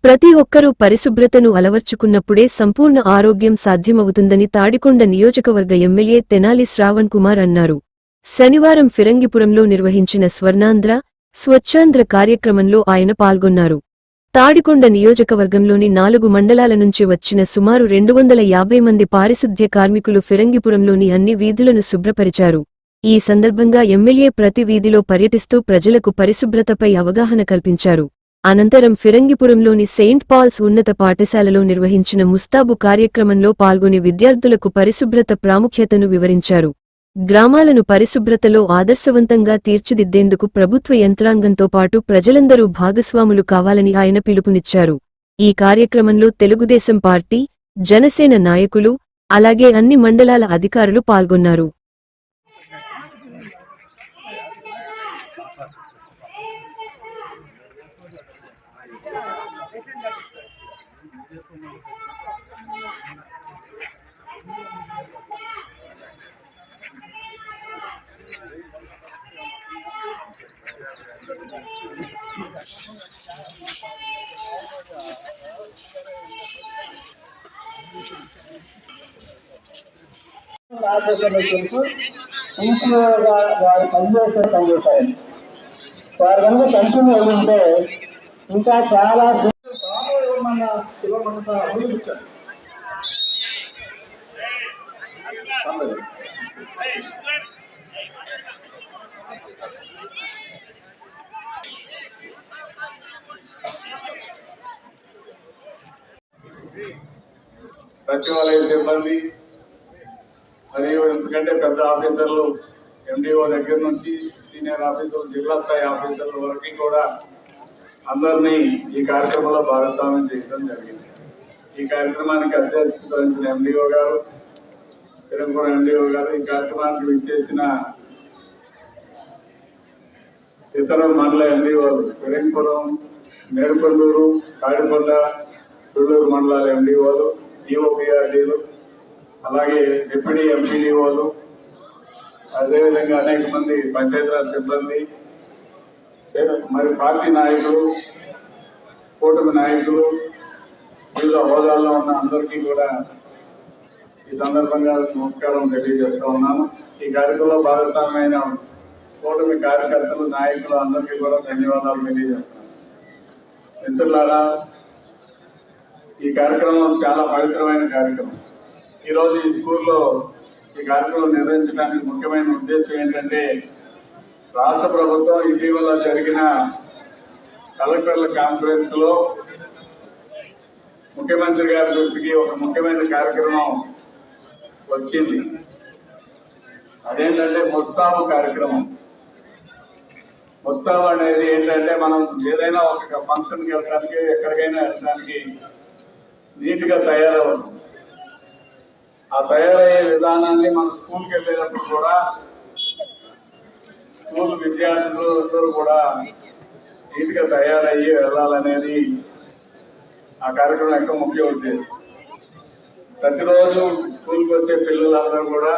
ప్రతి ఒక్కరూ పరిశుభ్రతను అలవర్చుకున్నప్పుడే సంపూర్ణ ఆరోగ్యం సాధ్యమవుతుందని తాడికొండ నియోజకవర్గ ఎమ్మెల్యే తెనాలి శ్రావణ్ కుమార్ అన్నారు. శనివారం ఫిరంగిపురంలో నిర్వహించిన స్వర్ణాంధ్ర, స్వచ్ఛాంధ్ర కార్యక్రమంలో ఆయన పాల్గొన్నారు. తాడికొండ నియోజకవర్గంలోని 4 మండలాల నుంచి వచ్చిన సుమారు 250 మంది పారిశుద్ధ్య కార్మికులు ఫిరంగిపురంలోని అన్ని వీధులను శుభ్రపరిచారు. ఈ సందర్భంగా ఎమ్మెల్యే ప్రతి వీధిలో పర్యటిస్తూ ప్రజలకు పరిశుభ్రతపై అవగాహన కల్పించారు. అనంతరం ఫిరంగిపురంలోని సెయింట్ పాల్స్ ఉన్నత పాఠశాలలో నిర్వహించిన ముస్తాబు కార్యక్రమంలో పాల్గొని విద్యార్థులకు పరిశుభ్రత ప్రాముఖ్యతను వివరించారు. గ్రామాలను పరిశుభ్రతలో ఆదర్శవంతంగా తీర్చిదిద్దేందుకు ప్రభుత్వ యంత్రాంగంతో పాటు ప్రజలందరూ భాగస్వాములు కావాలని ఆయన పిలుపునిచ్చారు. ఈ కార్యక్రమంలో తెలుగుదేశం పార్టీ, జనసేన నాయకులు, అలాగే అన్ని మండలాల అధికారులు పాల్గొన్నారు. వారు పనిచేశారని వారు కనుక కంటిన్యూ అయ్యింటే ఇంకా చాలా సచివాలయ సిబ్బంది మరియు ఎందుకంటే పెద్ద ఆఫీసర్లు ఎండిఓ దగ్గర నుంచి సీనియర్ ఆఫీసర్లు, జిల్లా స్థాయి ఆఫీసర్ల వరకు కూడా అందరినీ ఈ కార్యక్రమంలో భాగస్వామ్యం చేయడం జరిగింది. ఈ కార్యక్రమానికి అధ్యక్షత వహించిన ఎండిఓ గారు, తిరుపతి ఎండిఓ గారు, ఈ కార్యక్రమానికి విచ్చేసిన ఇతర మండల ఎండిఓలు, ఫిరంగిపురం, మేడుకొండూరు, తాడికొండ, తుళ్ళూరు మండలాల ఎండిఓలు, డిఓపిఆర్డీలు, అలాగే డిప్యూటీ ఎంపీడీఓలు, అదేవిధంగా అనేక మంది పంచాయతీరాజ్ సిబ్బంది, మరి పార్టీ నాయకులు, కూటమి నాయకులు, వివిధ హోదాల్లో ఉన్న అందరికీ కూడా ఈ సందర్భంగా నమస్కారం తెలియజేస్తా ఉన్నాను. ఈ కార్యక్రమంలో భాగస్వామ్యమైన కూటమి కార్యకర్తలు, నాయకులు అందరికీ కూడా ధన్యవాదాలు తెలియజేస్తున్నాను. మిత్రులారా, ఈ కార్యక్రమం చాలా పవిత్రమైన కార్యక్రమం. ఈరోజు ఈ స్కూల్లో ఈ కార్యక్రమం నిర్వహించడానికి ముఖ్యమైన ఉద్దేశం ఏంటంటే, రాష్ట్ర ప్రభుత్వం ఇటీవల జరిగిన కలెక్టర్ల కాన్ఫరెన్స్ లో ముఖ్యమంత్రి గారి దృష్టికి ఒక ముఖ్యమైన కార్యక్రమం వచ్చింది. అదేంటంటే ముస్తాబు కార్యక్రమం. ముస్తాబు అనేది ఏంటంటే, మనం ఏదైనా ఒక ఫంక్షన్కి వెళ్ళడానికి, ఎక్కడికైనా వెళ్ళడానికి నీట్గా తయారవుతుంది. ఆ తయారయ్యే విధానాన్ని మన స్కూల్కి వెళ్ళేటప్పుడు కూడా స్కూల్ విద్యార్థులు అందరూ కూడా నీట్గా తయారయ్యి వెళ్ళాలనేది ఆ కార్యక్రమం యొక్క ముఖ్య ఉద్దేశం. ప్రతిరోజు స్కూల్కి వచ్చే పిల్లలందరూ కూడా